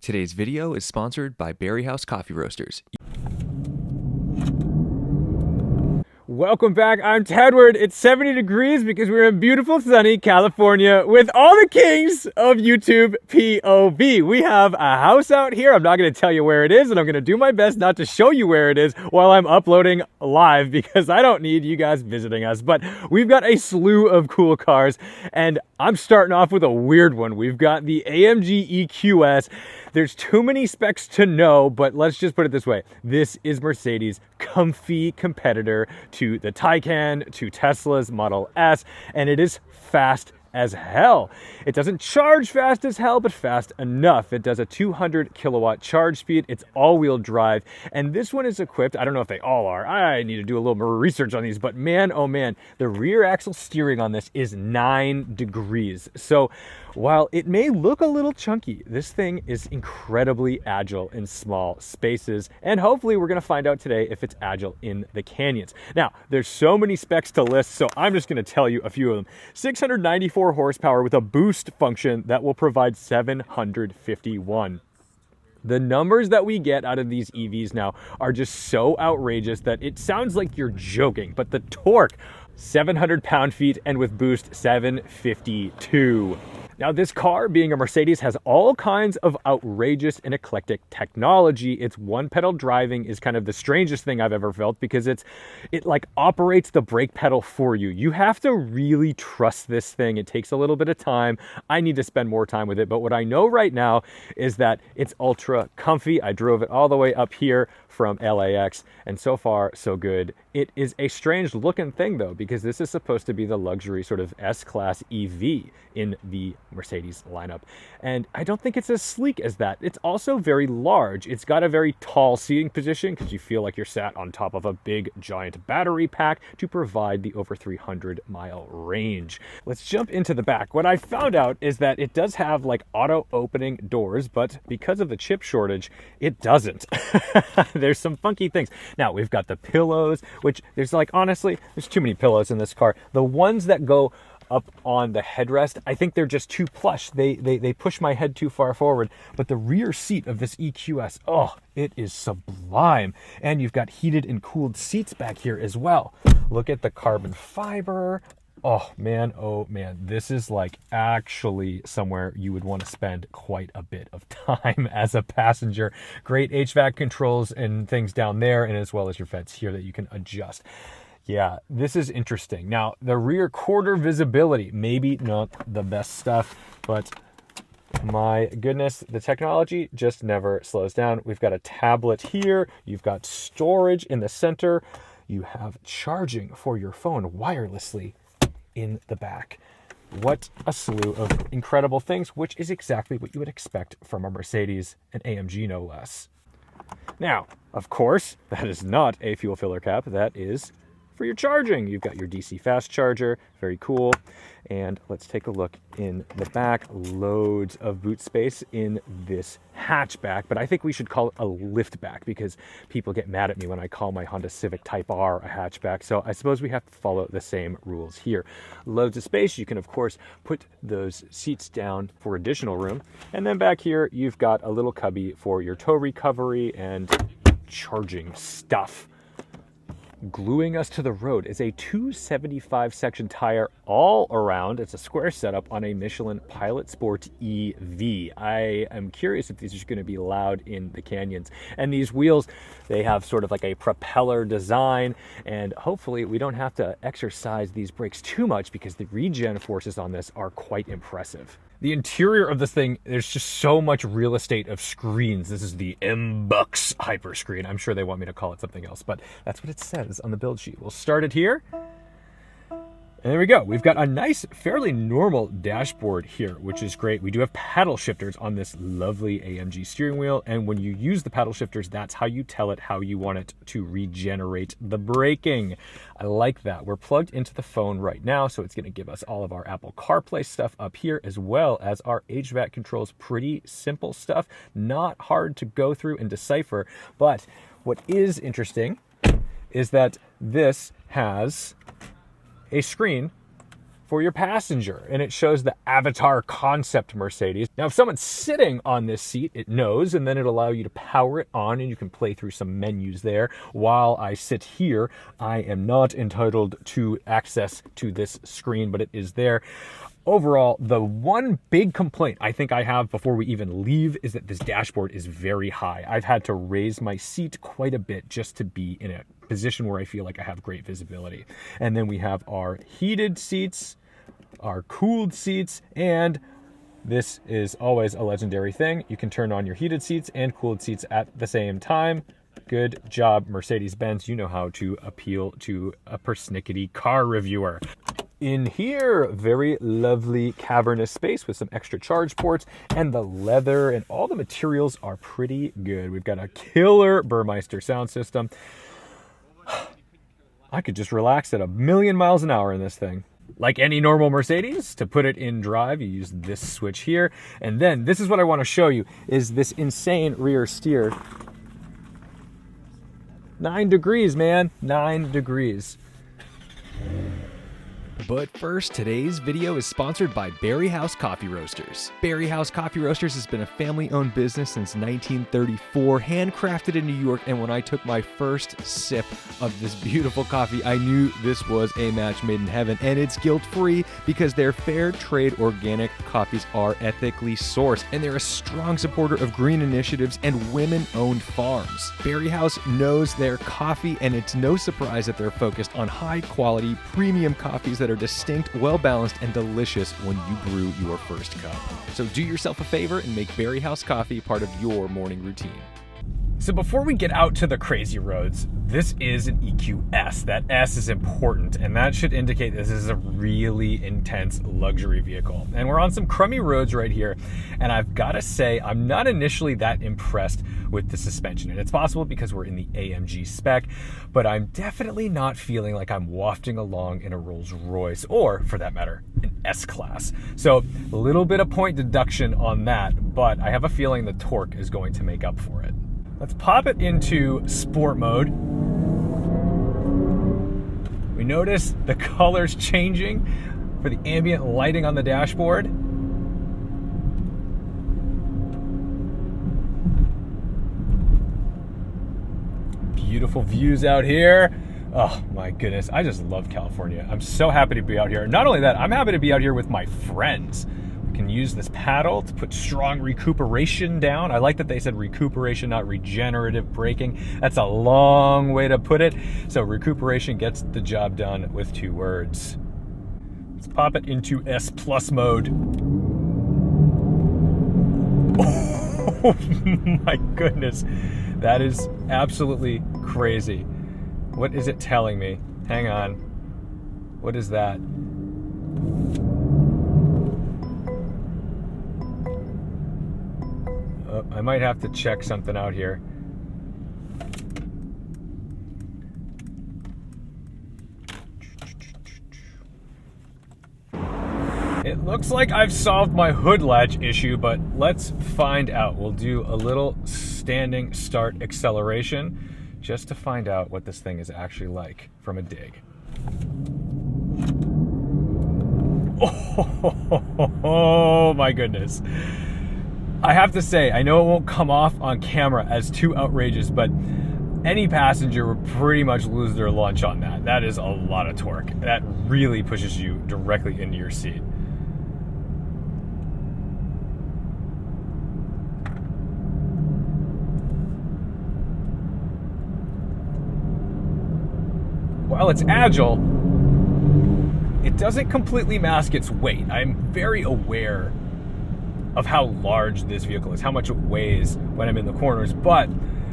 Today's video is sponsored by Berry House Coffee Roasters. Welcome back. I'm Tedward. It's 70 degrees because we're in beautiful sunny California with all the kings of YouTube POV. We have a house out here. I'm not going to tell you where it is, and I'm going to do my best not to show you where it is while I'm uploading live because I don't need you guys visiting us. But we've got a slew of cool cars, and I'm starting off with a weird one. We've got the AMG EQS. There's too many specs to know, but let's just put it this way. This is Mercedes' comfy competitor to the Taycan, to Tesla's Model S, and it is fast as hell. It doesn't charge fast as hell, but fast enough. It does a 200 kilowatt charge speed. It's all-wheel drive, and this one is equipped, I don't know if they all are, I need to do a little more research on these, but man, oh man, the rear axle steering on this is 9 degrees. So while it may look a little chunky, this thing is incredibly agile in small spaces, and hopefully we're gonna find out today if it's agile in the canyons. Now, there's so many specs to list, so I'm just gonna tell you a few of them. 694 horsepower with a boost function that will provide 751. The numbers that we get out of these EVs now are just so outrageous that it sounds like you're joking, but the torque, 700 pound-feet, and with boost, 752. Now, this car, being a Mercedes, has all kinds of outrageous and eclectic technology. Its one-pedal driving is kind of the strangest thing I've ever felt because it like operates the brake pedal for you. You have to really trust this thing. It takes a little bit of time. I need to spend more time with it, but what I know right now is that it's ultra comfy. I drove it all the way up here from LAX, and so far, so good. It is a strange looking thing though, because this is supposed to be the luxury sort of S-Class EV in the Mercedes lineup. And I don't think it's as sleek as that. It's also very large. It's got a very tall seating position because you feel like you're sat on top of a big giant battery pack to provide the over 300 mile range. Let's jump into the back. What I found out is that it does have like auto opening doors, but because of the chip shortage, it doesn't. There's some funky things. Now we've got the pillows, which there's like, honestly, there's too many pillows in this car. The ones that go up on the headrest, I think they're just too plush. They push my head too far forward. But the rear seat of this EQS, oh, it is sublime. And you've got heated and cooled seats back here as well. Look at the carbon fiber. Oh man, this is like actually somewhere you would want to spend quite a bit of time as a passenger. Great HVAC controls and things down there, and as well as your vents here that you can adjust. Yeah, this is interesting. Now, the rear quarter visibility, maybe not the best stuff, but my goodness, the technology just never slows down. We've got a tablet here. You've got storage in the center. You have charging for your phone wirelessly in the back. What a slew of incredible things, which is exactly what you would expect from a Mercedes, an AMG no less. Now, of course, that is not a fuel filler cap. That is for your charging. You've got your DC fast charger, very cool. And let's take a look in the back. Loads of boot space in this hatchback, but I think we should call it a liftback because people get mad at me when I call my Honda Civic Type R a hatchback. So I suppose we have to follow the same rules here. Loads of space. You can, of course, put those seats down for additional room. And then back here, you've got a little cubby for your tow recovery and charging stuff. Gluing us to the road is a 275 section tire all around. It's a square setup on a Michelin Pilot Sport EV. I am curious if these are going to be loud in the canyons. And these wheels, they have sort of like a propeller design, and hopefully we don't have to exercise these brakes too much because the regen forces on this are quite impressive. The interior of this thing, there's just so much real estate of screens. This is the M-Bucks Hyper Screen. I'm sure they want me to call it something else, but that's what it says on the build sheet. We'll start it here. And there we go. We've got a nice, fairly normal dashboard here, which is great. We do have paddle shifters on this lovely AMG steering wheel. And when you use the paddle shifters, that's how you tell it how you want it to regenerate the braking. I like that. We're plugged into the phone right now, so it's going to give us all of our Apple CarPlay stuff up here, as well as our HVAC controls. Pretty simple stuff, not hard to go through and decipher. But what is interesting is that this has a screen for your passenger, and it shows the Avatar concept Mercedes. Now, if someone's sitting on this seat, it knows, and then it'll allow you to power it on, and you can play through some menus there. While I sit here, I am not entitled to access to this screen, but it is there. Overall, the one big complaint I think I have before we even leave is that this dashboard is very high. I've had to raise my seat quite a bit just to be in a position where I feel like I have great visibility. And then we have our heated seats, our cooled seats, and this is always a legendary thing. You can turn on your heated seats and cooled seats at the same time. Good job, Mercedes-Benz. You know how to appeal to a persnickety car reviewer. In here, very lovely cavernous space with some extra charge ports, and the leather and all the materials are pretty good. We've got a killer Burmeister sound system. I could just relax at 1,000,000 miles an hour in this thing. Like any normal Mercedes, to put it in drive, you use this switch here. And then this is what I want to show you, is this insane rear steer. 9 degrees, man, 9 degrees. But first, today's video is sponsored by Berry House Coffee Roasters. Berry House Coffee Roasters has been a family-owned business since 1934, handcrafted in New York, and when I took my first sip of this beautiful coffee, I knew this was a match made in heaven, and it's guilt-free because their fair trade organic coffees are ethically sourced, and they're a strong supporter of green initiatives and women-owned farms. Berry House knows their coffee, and it's no surprise that they're focused on high-quality, premium coffees that are distinct, well-balanced, and delicious when you brew your first cup. So do yourself a favor and make Berry House coffee part of your morning routine. So before we get out to the crazy roads, this is an EQS. That S is important, and that should indicate this is a really intense luxury vehicle. And we're on some crummy roads right here, and I've got to say, I'm not initially that impressed with the suspension. And it's possible because we're in the AMG spec, but I'm definitely not feeling like I'm wafting along in a Rolls Royce, or for that matter, an S-Class. So a little bit of point deduction on that, but I have a feeling the torque is going to make up for it. Let's pop it into sport mode. We notice the colors changing for the ambient lighting on the dashboard. Beautiful views out here. Oh my goodness, I just love California. I'm so happy to be out here. Not only that, I'm happy to be out here with my friends. Can use this paddle to put strong recuperation down. I like that they said recuperation, not regenerative braking. That's a long way to put it. So recuperation gets the job done with 2 words. Let's pop it into S Plus mode. Oh my goodness. That is absolutely crazy. What is it telling me? Hang on. What is that? I might have to check something out here. It looks like I've solved my hood latch issue, but let's find out. We'll do a little standing start acceleration just to find out what this thing is actually like from a dig. Oh my goodness. I have to say, I know it won't come off on camera as too outrageous, but any passenger would pretty much lose their lunch on that. That is a lot of torque. That really pushes you directly into your seat. While it's agile, it doesn't completely mask its weight. I'm very aware of how large this vehicle is, how much it weighs when I'm in the corners, but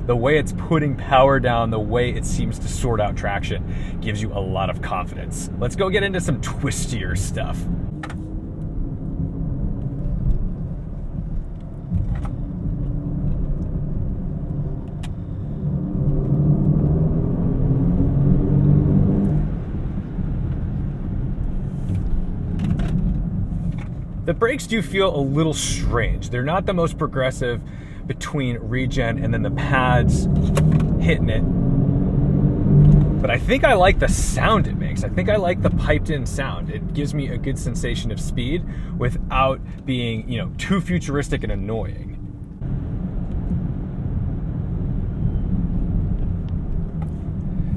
the way it's putting power down, the way it seems to sort out traction gives you a lot of confidence. Let's go get into some twistier stuff. The brakes do feel a little strange. They're not the most progressive between regen and then the pads hitting it. But I think I like the sound it makes. I think I like the piped in sound. It gives me a good sensation of speed without being, too futuristic and annoying.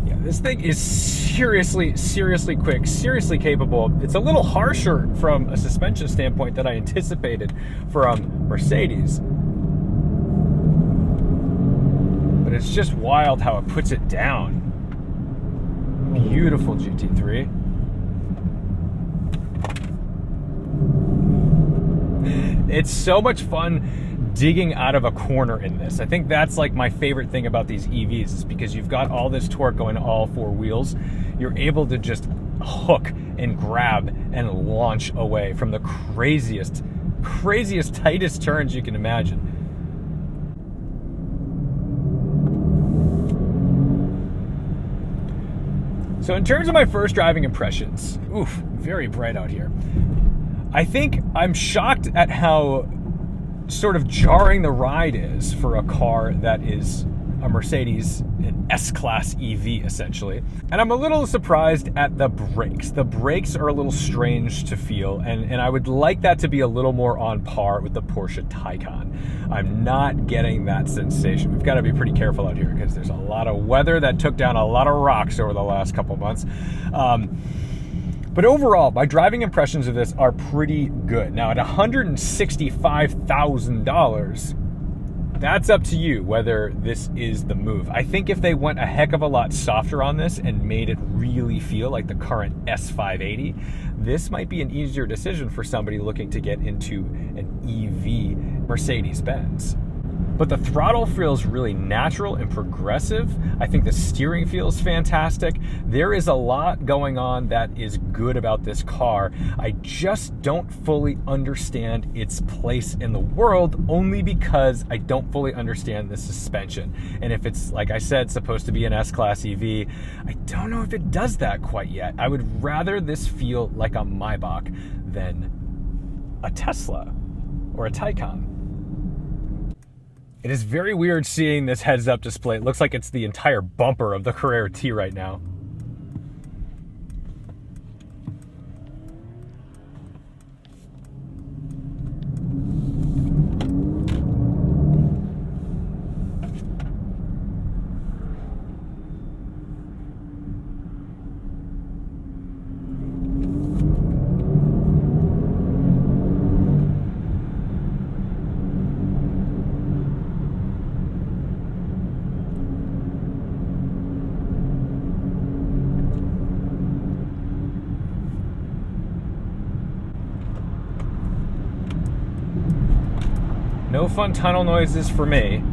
Yeah, this thing is seriously quick, seriously capable. It's a little harsher from a suspension standpoint than I anticipated from Mercedes. But it's just wild how it puts it down. Beautiful GT3. It's so much fun digging out of a corner in this. I think that's like my favorite thing about these EVs is because you've got all this torque going to all four wheels. You're able to just hook and grab and launch away from the craziest, tightest turns you can imagine. So in terms of my first driving impressions, very bright out here. I think I'm shocked at how sort of jarring the ride is for a car that is a Mercedes, an S-Class EV essentially. And I'm a little surprised at the brakes. The brakes are a little strange to feel, and I would like that to be a little more on par with the Porsche Taycan. I'm not getting that sensation. We've got to be pretty careful out here because there's a lot of weather that took down a lot of rocks over the last couple months. But overall, my driving impressions of this are pretty good. Now at $165,000, that's up to you whether this is the move. I think if they went a heck of a lot softer on this and made it really feel like the current S580, this might be an easier decision for somebody looking to get into an EV Mercedes-Benz. But the throttle feels really natural and progressive. I think the steering feels fantastic. There is a lot going on that is good about this car. I just don't fully understand its place in the world only because I don't fully understand the suspension. And if it's, like I said, supposed to be an S-Class EV, I don't know if it does that quite yet. I would rather this feel like a Maybach than a Tesla or a Taycan. It is very weird seeing this heads-up display. It looks like it's the entire bumper of the Carrera T right now. No fun tunnel noises for me.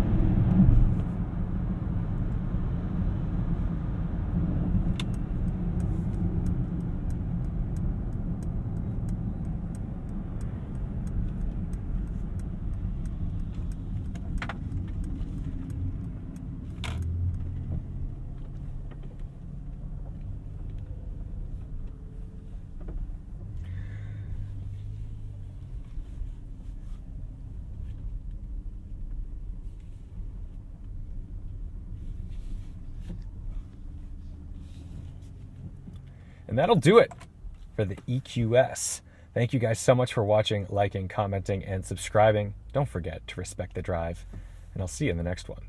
And that'll do it for the EQS. Thank you guys so much for watching, liking, commenting, and subscribing. Don't forget to respect the drive, and I'll see you in the next one.